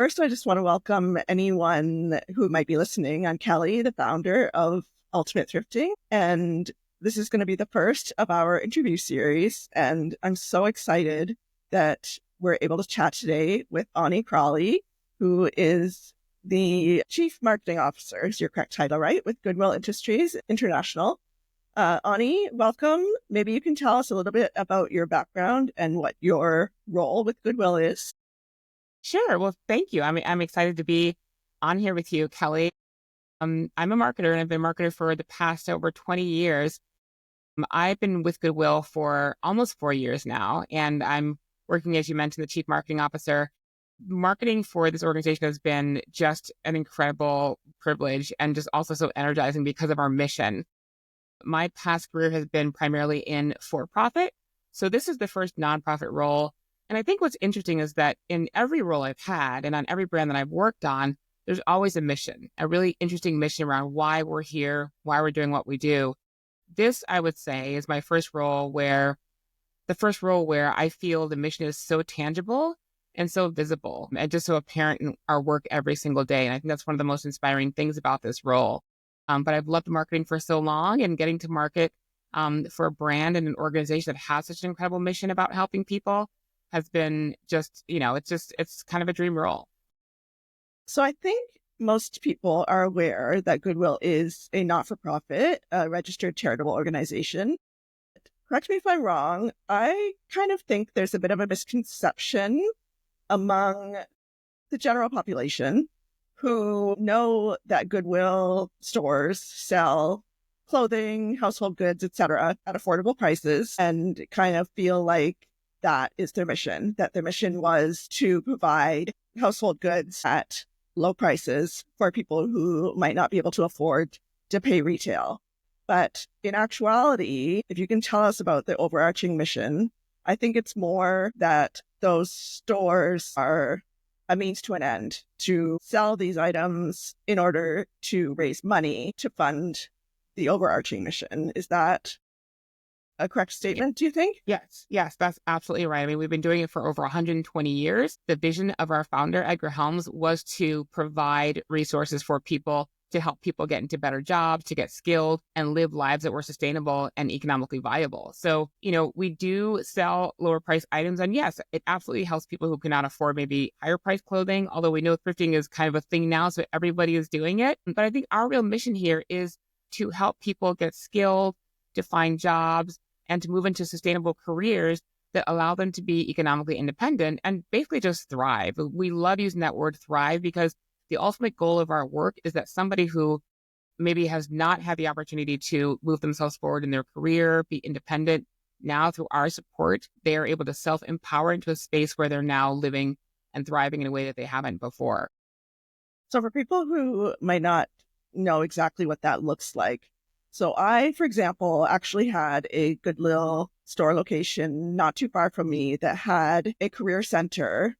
First, I just want to welcome anyone who might be listening. I'm Kelly, the founder of Ultimate Thrifting, and this is going to be the first of our interview series. And I'm so excited that we're able to chat today with Onney Crawley, who is the Chief Marketing Officer, is your correct title, right? With Goodwill Industries International. Onney, welcome. Maybe you can tell us a little bit about your background and what your role with Goodwill is. Sure. Well, thank you. I'm excited to be on here with you, Kelly. I'm a marketer and I've been a marketer for the past over 20 years. I've been with Goodwill for almost 4 years now, and I'm working, as you mentioned, the Chief Marketing Officer. Marketing for this organization has been just an incredible privilege and just also so energizing because of our mission. My past career has been primarily in for-profit. So this is the first nonprofit role. And I think what's interesting is that in every role I've had and on every brand that I've worked on, there's always a mission, a really interesting mission around why we're here, why we're doing what we do. This, I would say, is my first role where I feel the mission is so tangible and so visible and just so apparent in our work every single day. And I think that's one of the most inspiring things about this role. But I've loved marketing for so long, and getting to market for a brand and an organization that has such an incredible mission about helping people has been just, it's kind of a dream role. So I think most people are aware that Goodwill is a not-for-profit, registered charitable organization. Correct me if I'm wrong. I kind of think there's a bit of a misconception among the general population who know that Goodwill stores sell clothing, household goods, etc., at affordable prices, and kind of feel like that is their mission, that their mission was to provide household goods at low prices for people who might not be able to afford to pay retail. But in actuality, if you can tell us about the overarching mission, I think it's more that those stores are a means to an end to sell these items in order to raise money to fund the overarching mission. Is that a correct statement, do you think? Yes, that's absolutely right. I mean, we've been doing it for over 120 years. The vision of our founder, Edgar Helms, was to provide resources for people to help people get into better jobs, to get skilled and live lives that were sustainable and economically viable. So, we do sell lower price items. And yes, it absolutely helps people who cannot afford maybe higher price clothing, although we know thrifting is kind of a thing now, so everybody is doing it. But I think our real mission here is to help people get skilled, to find jobs, and to move into sustainable careers that allow them to be economically independent and basically just thrive. We love using that word thrive because the ultimate goal of our work is that somebody who maybe has not had the opportunity to move themselves forward in their career, be independent, now through our support, they are able to self-empower into a space where they're now living and thriving in a way that they haven't before. So for people who might not know exactly what that looks like, so I, for example, actually had a Goodwill store location not too far from me that had a career center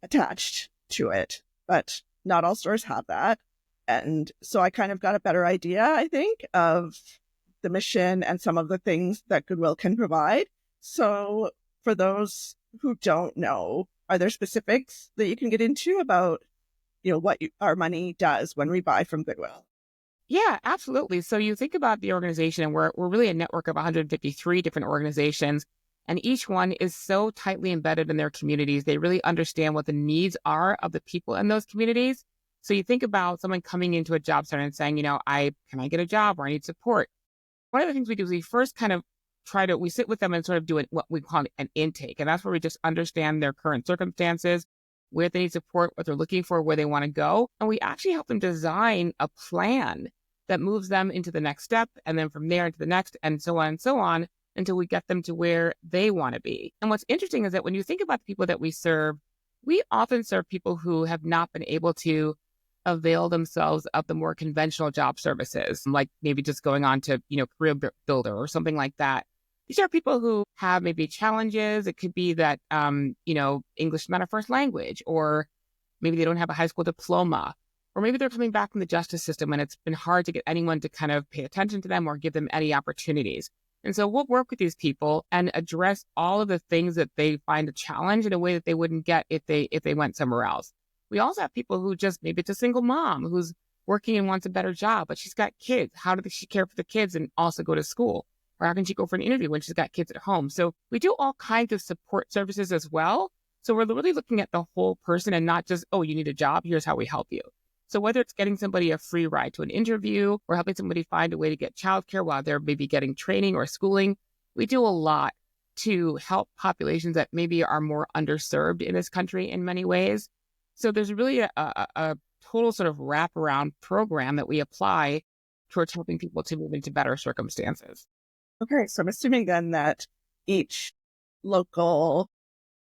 attached to it, but not all stores have that. And so I kind of got a better idea, I think, of the mission and some of the things that Goodwill can provide. So for those who don't know, are there specifics that you can get into about, what our money does when we buy from Goodwill? Yeah, absolutely. So you think about the organization, and we're really a network of 153 different organizations, and each one is so tightly embedded in their communities. They really understand what the needs are of the people in those communities. So you think about someone coming into a job center and saying, can I get a job, or I need support? One of the things we do is we first kind of we sit with them and sort of do what we call an intake. And that's where we just understand their current circumstances, where they need support, what they're looking for, where they want to go. And we actually help them design a plan that moves them into the next step, and then from there into the next, and so on, until we get them to where they want to be. And what's interesting is that when you think about the people that we serve, we often serve people who have not been able to avail themselves of the more conventional job services, like maybe just going on to, Career Builder or something like that. These are people who have maybe challenges. It could be that, English is not a first language, or maybe they don't have a high school diploma, or maybe they're coming back from the justice system and it's been hard to get anyone to kind of pay attention to them or give them any opportunities. And so we'll work with these people and address all of the things that they find a challenge in a way that they wouldn't get if they went somewhere else. We also have people who just, maybe it's a single mom who's working and wants a better job, but she's got kids. How does she care for the kids and also go to school? Or how can she go for an interview when she's got kids at home? So we do all kinds of support services as well. So we're really looking at the whole person and not just, oh, you need a job, here's how we help you. So whether it's getting somebody a free ride to an interview or helping somebody find a way to get childcare while they're maybe getting training or schooling, we do a lot to help populations that maybe are more underserved in this country in many ways. So there's really a total sort of wraparound program that we apply towards helping people to move into better circumstances. Okay, so I'm assuming then that each local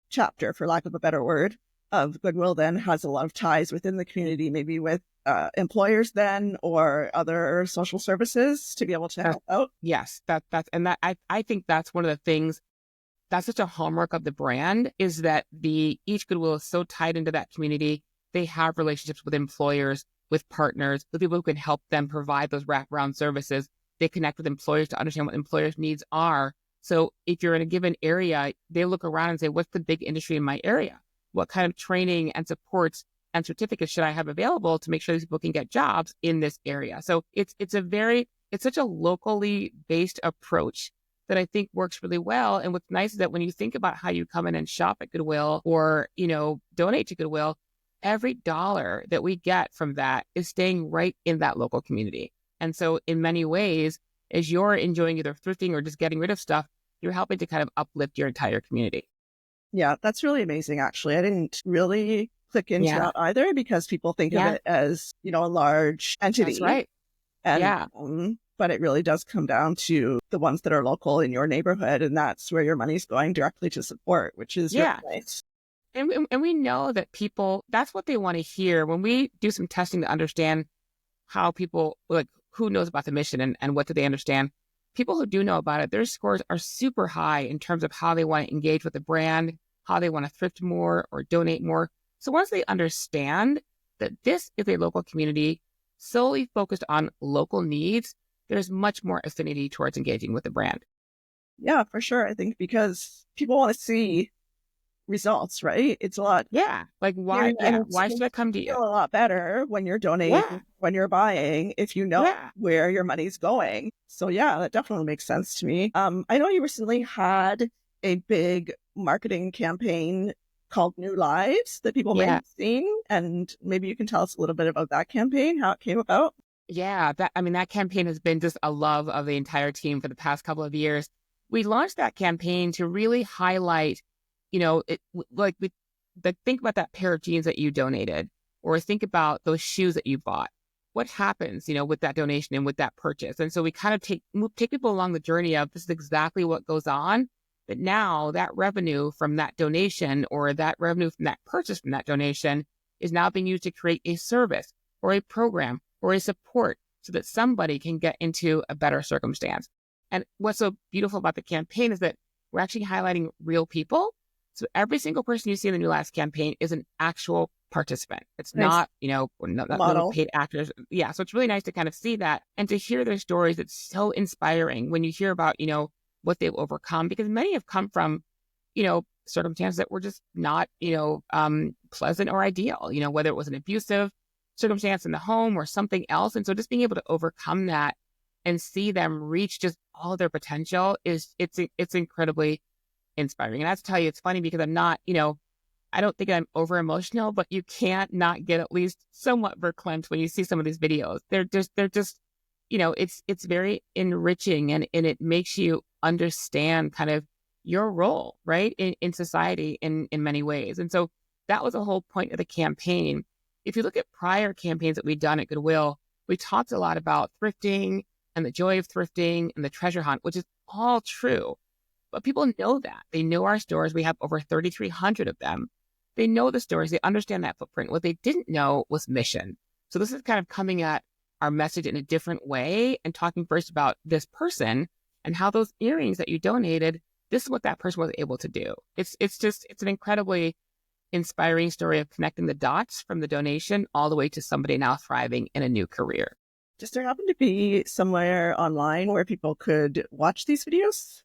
chapter, for lack of a better word, of Goodwill then has a lot of ties within the community, maybe with employers then or other social services to be able to help out. Yes, I think that's one of the things that's such a hallmark of the brand, is that each Goodwill is so tied into that community. They have relationships with employers, with partners, with people who can help them provide those wraparound services. They connect with employers to understand what employers' needs are. So if you're in a given area, they look around and say, what's the big industry in my area? What kind of training and supports and certificates should I have available to make sure these people can get jobs in this area? So it's such a locally based approach that I think works really well. And what's nice is that when you think about how you come in and shop at Goodwill or, donate to Goodwill, every dollar that we get from that is staying right in that local community. And so in many ways, as you're enjoying either thrifting or just getting rid of stuff, you're helping to kind of uplift your entire community. Yeah, that's really amazing, actually. I didn't really click into that either because people think of it as, a large entity. That's right. And, but it really does come down to the ones that are local in your neighborhood. And that's where your money's going directly to support, which is really nice. And we know that people, that's what they want to hear. When we do some testing to understand how people, like who knows about the mission and what do they understand, people who do know about it, their scores are super high in terms of how they want to engage with the brand, how they want to thrift more or donate more. So once they understand that this is a local community solely focused on local needs, there's much more affinity towards engaging with the brand. Yeah, for sure. I think because people want to see results, right? It's a lot. Yeah. Like why should I come to you? A lot better when you're donating, when you're buying, if you know where your money's going. So yeah, that definitely makes sense to me. I know you recently had a big marketing campaign called New Lives that people may have seen, and maybe you can tell us a little bit about that campaign, how it came about. Yeah, that campaign has been just a love of the entire team for the past couple of years. We launched that campaign to really highlight, think about that pair of jeans that you donated, or think about those shoes that you bought. What happens, with that donation and with that purchase? And so we kind of take people along the journey of this is exactly what goes on. But now that revenue from that donation or that revenue from that purchase from that donation is now being used to create a service or a program or a support so that somebody can get into a better circumstance. And what's so beautiful about the campaign is that we're actually highlighting real people. So every single person you see in the New Lives campaign is an actual participant. It's not, not paid actors. Yeah. So it's really nice to kind of see that and to hear their stories. It's so inspiring when you hear about, what they've overcome, because many have come from, circumstances that were just not, pleasant or ideal, whether it was an abusive circumstance in the home or something else. And so just being able to overcome that and see them reach just all of their potential it's incredibly inspiring. And I have to tell you, it's funny because I'm not, I don't think I'm over emotional, but you can't not get at least somewhat verklempt when you see some of these videos. They're just, it's very enriching and it makes you understand kind of your role, right, in society in many ways. And so that was the whole point of the campaign. If you look at prior campaigns that we've done at Goodwill, we talked a lot about thrifting and the joy of thrifting and the treasure hunt, which is all true. But people know that. They know our stores. We have over 3,300 of them. They know the stores. They understand that footprint. What they didn't know was mission. So this is kind of coming at our message in a different way and talking first about this person and how those earrings that you donated, this is what that person was able to do. It's an incredibly inspiring story of connecting the dots from the donation all the way to somebody now thriving in a new career. Does there happen to be somewhere online where people could watch these videos?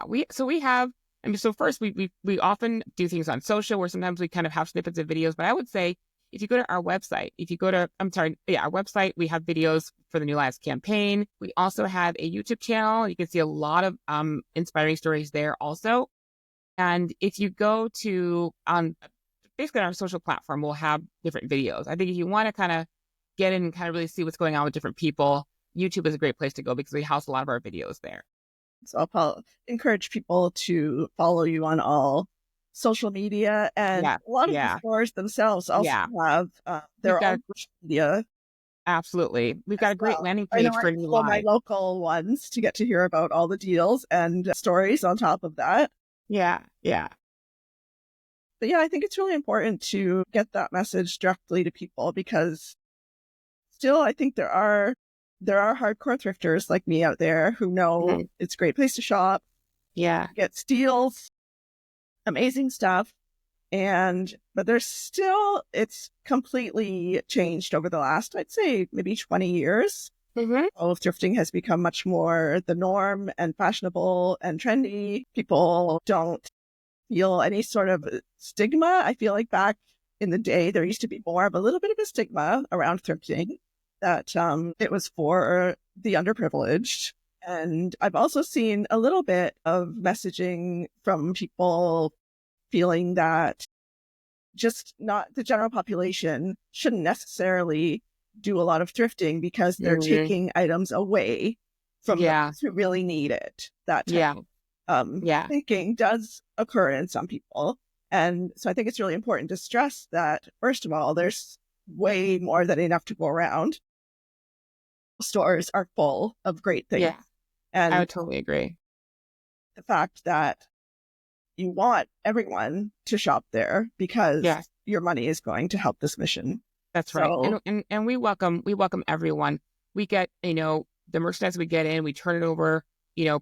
We have I mean, so first we often do things on social where sometimes we kind of have snippets of videos, but I would say if you go to our website, our website, we have videos for the New Lives campaign. We also have a YouTube channel. You can see a lot of inspiring stories there also. And if you go to basically our social platform, we'll have different videos. I think if you want to kind of get in and kind of really see what's going on with different people, YouTube is a great place to go because we house a lot of our videos there. So I'll encourage people to follow you on all social media, and Yeah, a lot of the yeah, stores themselves also yeah. have We've their got own social media absolutely. We've got as a great well. landing I know page I for New follow my Lives. local ones to get to hear about all the deals and stories on top of that. Yeah, yeah. But yeah, I think it's really important to get that message directly to people because still I think there are hardcore thrifters like me out there who know Mhm. it's a great place to shop, Yeah. get steals, amazing stuff. But there's still, it's completely changed over the last, I'd say maybe 20 years. Hmm. All of thrifting has become much more the norm and fashionable and trendy. People don't feel any sort of stigma. I feel like back in the day, there used to be more of a little bit of a stigma around thrifting, that it was for the underprivileged. And I've also seen a little bit of messaging from people feeling that just not the general population shouldn't necessarily do a lot of thrifting because they're Hmm. taking items away from Yeah, those who really need it. That type yeah, of yeah. thinking does occur in some people. And so I think it's really important to stress that, first of all, there's way more than enough to go around. Stores are full of great things. Yeah, I And would totally agree. the fact that you want everyone to shop there because Yeah, your money is going to help this mission. that's right. So, And we welcome everyone. We get, the merchandise we get in, we turn it over,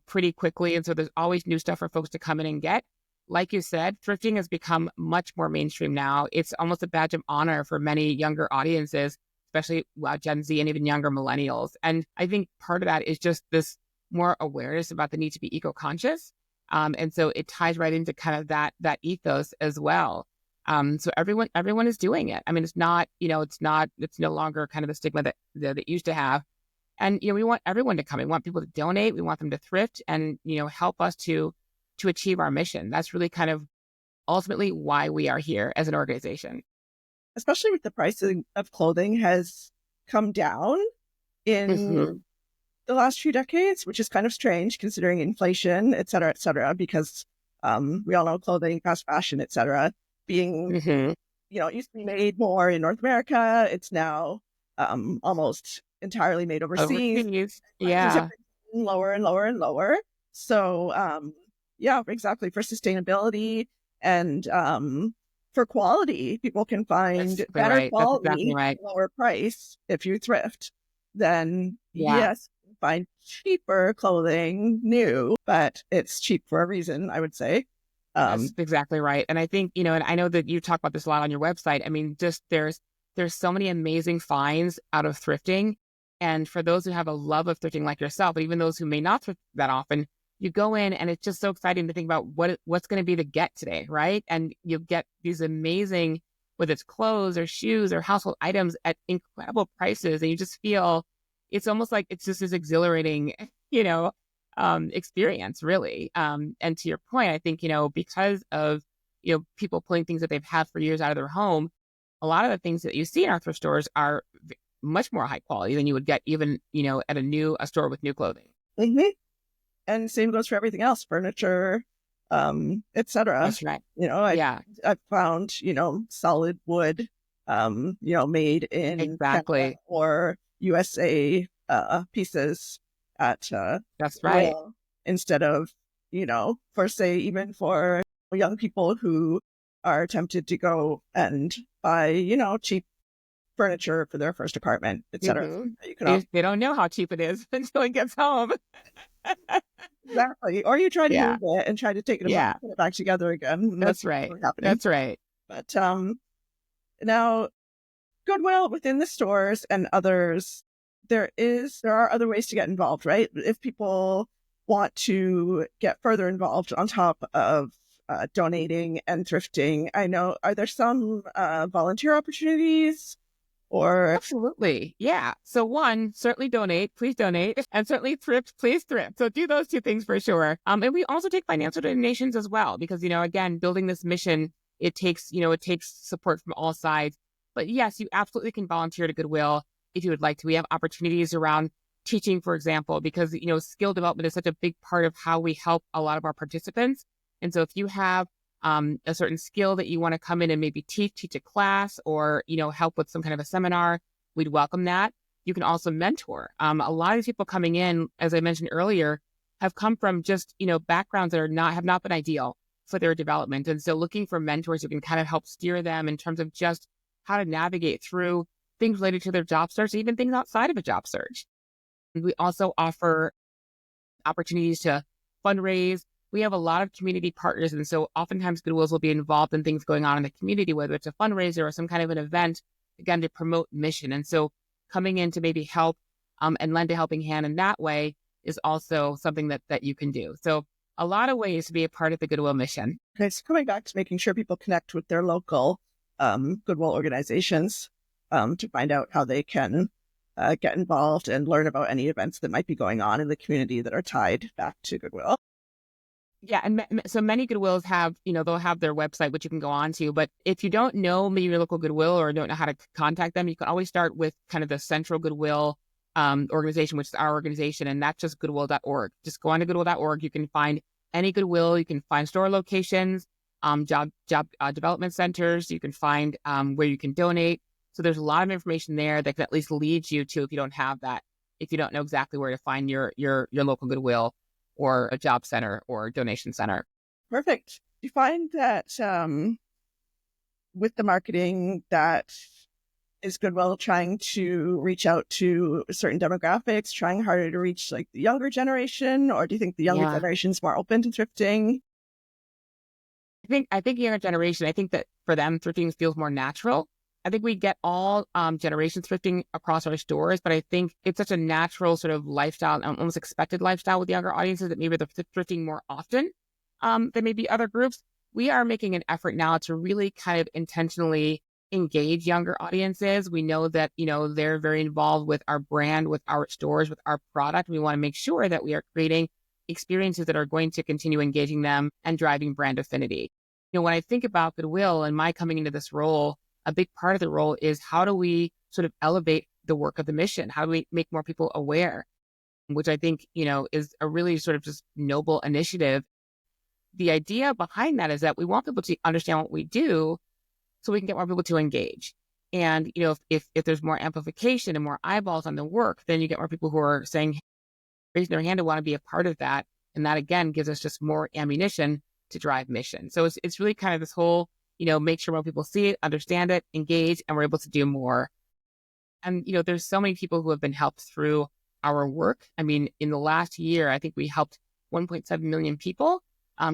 pretty quickly. And so there's always new stuff for folks to come in and get. Like you said, thrifting has become much more mainstream now. It's almost a badge of honor for many younger audiences, especially Gen Z and even younger millennials. And I think part of that is just this more awareness about the need to be eco-conscious. And so it ties right into kind of that ethos as well. So everyone is doing it. I mean, it's not, it's no longer kind of the stigma that it used to have. And, we want everyone to come. We want people to donate. We want them to thrift and, help us to achieve our mission. That's really kind of ultimately why we are here as an organization. especially with the pricing of clothing has come down in Hmm. the last few decades, which is kind of strange considering inflation, et cetera, because we all know clothing, fast fashion, et cetera, being, Hmm. it used to be made more in North America. It's now almost entirely made overseas. Overseas. Prices have Yeah, been lower and lower and lower. So, yeah, exactly. For sustainability and for quality, people can that's find exactly better right. That's exactly quality, right. lower price if you thrift. Then, Yeah. yes, find cheaper clothing new, but it's cheap for a reason, I would say. That's exactly right. And I think, and I know that you talk about this a lot on your website. I mean, just there's so many amazing finds out of thrifting. And for those who have a love of thrifting like yourself, but even those who may not thrift that often, you go in and it's just so exciting to think about what's going to be the get today, right? And you get these amazing, whether it's clothes or shoes or household items at incredible prices. And you just feel it's almost like it's just this exhilarating, you know, experience, really. And to your point, I think, because of, people pulling things that they've had for years out of their home, a lot of the things that you see in our thrift stores are much more high quality than you would get even, at a store with new clothing. Mhm. And same goes for everything else, furniture, etc. That's right. You know, I Yeah, I found, solid wood, made in Canada exactly. or USA pieces at That's right. Goodwill instead of, for say even for young people who are tempted to go and buy, cheap furniture for their first apartment, etc. Hmm. You can They don't know how cheap it is until it gets home. exactly. Or you try to Yeah, move it and try to take it apart yeah, and put it back together again. And that's that's right. what's happening. That's right. But now Goodwill within the stores and others, there are other ways to get involved, right? If people want to get further involved on top of donating and thrifting, I know, are there some volunteer opportunities or? Absolutely. Yeah. So one, certainly donate, please donate, and certainly thrift, please thrift. So do those two things for sure. And we also take financial donations as well, because, again, building this mission, it takes support from all sides. But yes, you absolutely can volunteer to Goodwill if you would like to. We have opportunities around teaching, for example, because, skill development is such a big part of how we help a lot of our participants. And so if you have a certain skill that you want to come in and maybe teach a class or, help with some kind of a seminar, we'd welcome that. You can also mentor. A lot of these people coming in, as I mentioned earlier, have come from just, backgrounds that have not been ideal for their development. And so looking for mentors who can kind of help steer them in terms of just how to navigate through things related to their job search, even things outside of a job search. And we also offer opportunities to fundraise. We have a lot of community partners, and so oftentimes Goodwills will be involved in things going on in the community, whether it's a fundraiser or some kind of an event, again, to promote mission. And so coming in to maybe help and lend a helping hand in that way is also something that you can do. So a lot of ways to be a part of the Goodwill mission. Okay, so coming back to making sure people connect with their local Goodwill organizations to find out how they can get involved and learn about any events that might be going on in the community that are tied back to Goodwill. Yeah. And so many Goodwills have, they'll have their website, which you can go on to. But if you don't know maybe your local Goodwill or don't know how to contact them, you can always start with kind of the central Goodwill organization, which is our organization. And that's just goodwill.org. Just go on to goodwill.org. You can find any Goodwill. You can find store locations, job development centers. You can find where you can donate. So there's a lot of information there that can at least lead you to, if you don't have that, if you don't know exactly where to find your local Goodwill or a job center or donation center. Perfect. Do you find that with the marketing that is Goodwill trying to reach out to certain demographics, trying harder to reach like the younger generation, or do you think the younger generation is more open to thrifting? I think younger generation, I think that for them, thrifting feels more natural. I think we get all generations thrifting across our stores, but I think it's such a natural sort of lifestyle, almost expected lifestyle with younger audiences that maybe they're thrifting more often than maybe other groups. We are making an effort now to really kind of intentionally engage younger audiences. We know that, they're very involved with our brand, with our stores, with our product. We want to make sure that we are creating experiences that are going to continue engaging them and driving brand affinity. When I think about Goodwill and my coming into this role, a big part of the role is how do we sort of elevate the work of the mission? How do we make more people aware? Which I think, is a really sort of just noble initiative. The idea behind that is that we want people to understand what we do so we can get more people to engage. And, if there's more amplification and more eyeballs on the work, then you get more people who are saying, raising their hand and want to be a part of that. And that, again, gives us just more ammunition to drive mission. So it's really kind of this whole, make sure more people see it, understand it, engage, and we're able to do more. And, there's so many people who have been helped through our work. I mean, in the last year, I think we helped 1.7 million people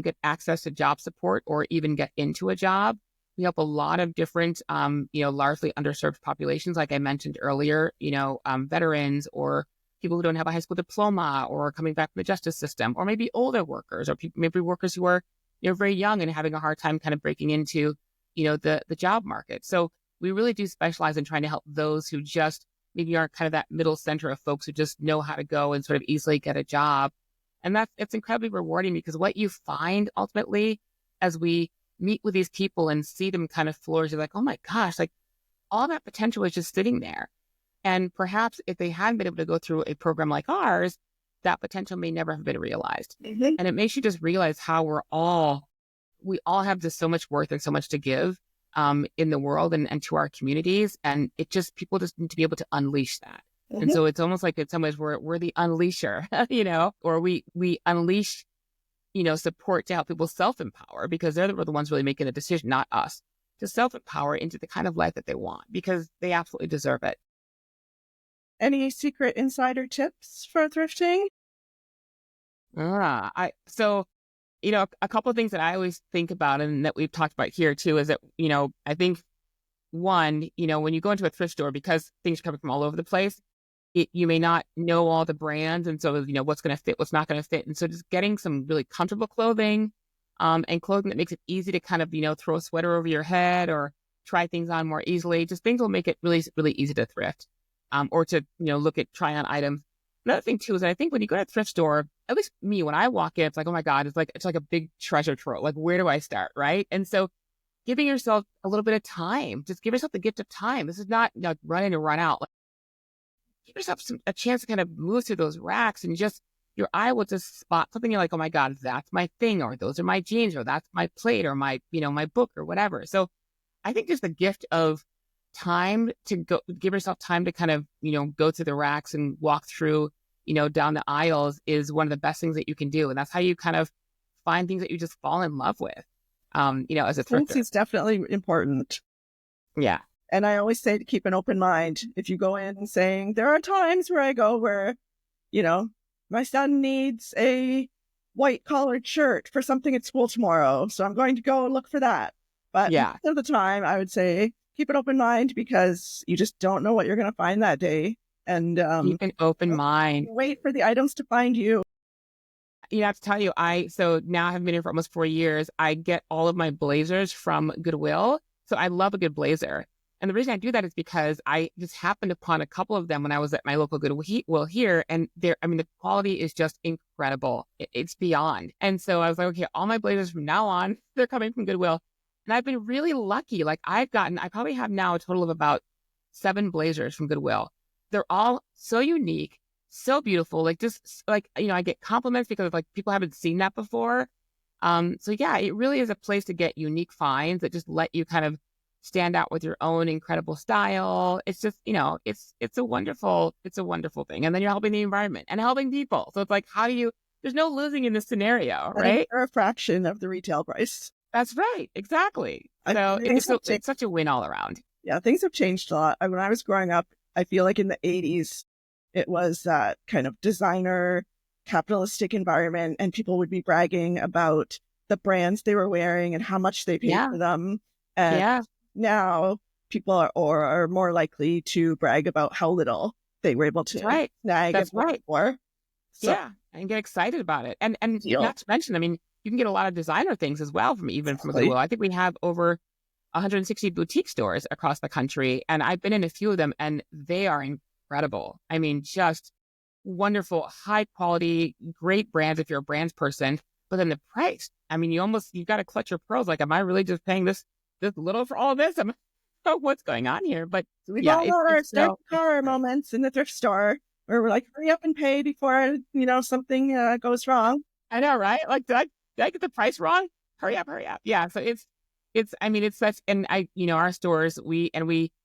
get access to job support or even get into a job. We help a lot of different, largely underserved populations, like I mentioned earlier, veterans or people who don't have a high school diploma or coming back from the justice system, or maybe older workers or maybe workers who are very young and having a hard time kind of breaking into, the job market. So we really do specialize in trying to help those who just maybe aren't kind of that middle center of folks who just know how to go and sort of easily get a job. And it's incredibly rewarding because what you find ultimately as we meet with these people and see them kind of flourish, you're like, oh my gosh, like all that potential is just sitting there. And perhaps if they hadn't been able to go through a program like ours, that potential may never have been realized. Mm-hmm. And it makes you just realize how we all have just so much worth and so much to give in the world and to our communities. And people just need to be able to unleash that. Mm-hmm. And so it's almost like in some ways we're the unleasher, or we unleash, support to help people self-empower because they're the ones really making the decision, not us, to self-empower into the kind of life that they want because they absolutely deserve it. Any secret insider tips for thrifting? A couple of things that I always think about and that we've talked about here too is that, I think one, when you go into a thrift store, because things are coming from all over the place, You may not know all the brands, and so what's going to fit, what's not going to fit, and so just getting some really comfortable clothing, and clothing that makes it easy to kind of throw a sweater over your head or try things on more easily. Just things will make it really really easy to thrift, or to look at try on items. Another thing too is that I think when you go to a thrift store, at least me, when I walk in, it's like, oh my God, it's like a big treasure trove. Like, where do I start, right? And so giving yourself a little bit of time, just give yourself the gift of time. This is not run in and run out. Like, give yourself a chance to kind of move through those racks, and just your eye will just spot something. You're like, oh my God, that's my thing, or those are my jeans, or that's my plate, or my, my book, or whatever. So I think just the gift of time to give yourself time to kind of, go through the racks and walk through, down the aisles is one of the best things that you can do. And that's how you kind of find things that you just fall in love with, as a thrifter. It's definitely important. Yeah. And I always say to keep an open mind. If you go in saying, there are times where I go where, my son needs a white collared shirt for something at school tomorrow, so I'm going to go look for that. But most of the time, I would say keep an open mind, because you just don't know what you're going to find that day. And keep an open mind. Wait for the items to find you. I have to tell you, so now I have been here for almost 4 years. I get all of my blazers from Goodwill. So I love a good blazer. And the reason I do that is because I just happened upon a couple of them when I was at my local Goodwill here. And the quality is just incredible. It's beyond. And so I was like, okay, all my blazers from now on, they're coming from Goodwill. And I've been really lucky. Like, I probably have now a total of about 7 blazers from Goodwill. They're all so unique, so beautiful. Like, just like, I get compliments because like people haven't seen that before. So yeah, it really is a place to get unique finds that just let you kind of stand out with your own incredible style. It's just, it's a wonderful thing. And then you're helping the environment and helping people. So it's like, there's no losing in this scenario, right? Or a fraction of the retail price. That's right. Exactly. So it's such a win all around. Yeah, things have changed a lot. When I was growing up, I feel like in the 80s, it was that kind of designer capitalistic environment, and people would be bragging about the brands they were wearing and how much they paid for them. And now people are more likely to brag about how little they were able to snag for. So, and get excited about it. And not to mention, you can get a lot of designer things as well from Goodwill. I think we have over 160 boutique stores across the country, and I've been in a few of them, and they are incredible. Just wonderful, high quality, great brands if you're a brands person. But then the price, you got to clutch your pearls. Like, am I really just paying this little for all this? What's going on here? But we've all our start car moments in the thrift store where we're like, hurry up and pay before something goes wrong. I know, right? Like, did I get the price wrong? Hurry up. Yeah. So it's such, and our stores, we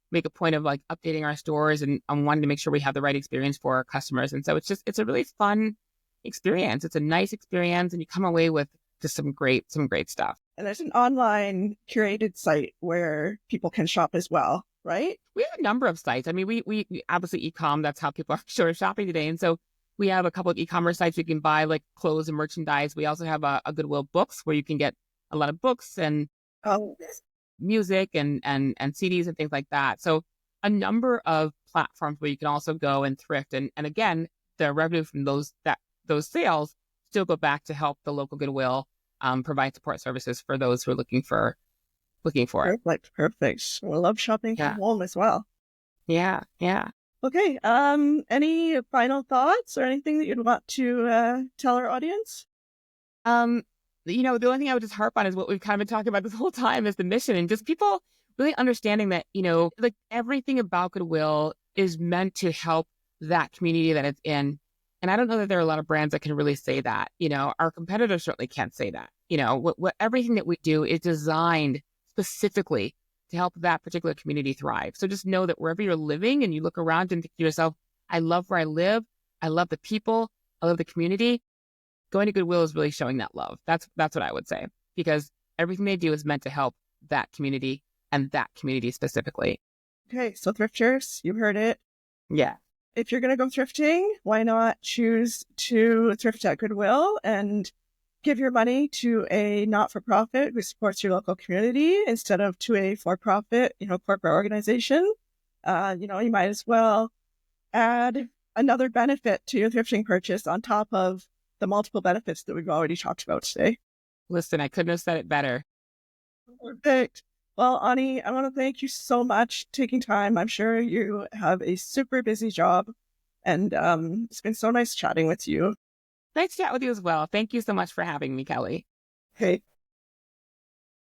make a point of like updating our stores and wanting to make sure we have the right experience for our customers. And so it's a really fun experience. It's a nice experience, and you come away with just some great stuff. And there's an online curated site where people can shop as well, right? We have a number of sites. We obviously e-com, that's how people are sort of shopping today. And so we have a couple of e-commerce sites you can buy like clothes and merchandise. We also have a Goodwill Books where you can get a lot of books and music and CDs and things like that. So a number of platforms where you can also go and thrift. And again, the revenue from those sales still go back to help the local Goodwill provide support services for those who are looking for it. Perfect. We love shopping from home as well. Yeah. Okay. Any final thoughts or anything that you'd want to tell our audience? The only thing I would just harp on is what we've kind of been talking about this whole time is the mission, and just people really understanding that, like everything about Goodwill is meant to help that community that it's in. And I don't know that there are a lot of brands that can really say that. Our competitors certainly can't say that. Everything that we do is designed specifically to help that particular community thrive. So just know that wherever you're living and you look around and think to yourself, I love where I live. I love the people. I love the community. Going to Goodwill is really showing that love. That's what I would say, because everything they do is meant to help that community and that community specifically. Okay. So thrifters, you heard it. Yeah. If you're going to go thrifting, why not choose to thrift at Goodwill and give your money to a not-for-profit who supports your local community instead of to a for-profit, corporate organization. You might as well add another benefit to your thrifting purchase on top of the multiple benefits that we've already talked about today. Listen, I couldn't have said it better. Perfect. Well, Onney, I want to thank you so much for taking time. I'm sure you have a super busy job, and it's been so nice chatting with you. Nice chat with you as well. Thank you so much for having me, Kelly. Okay.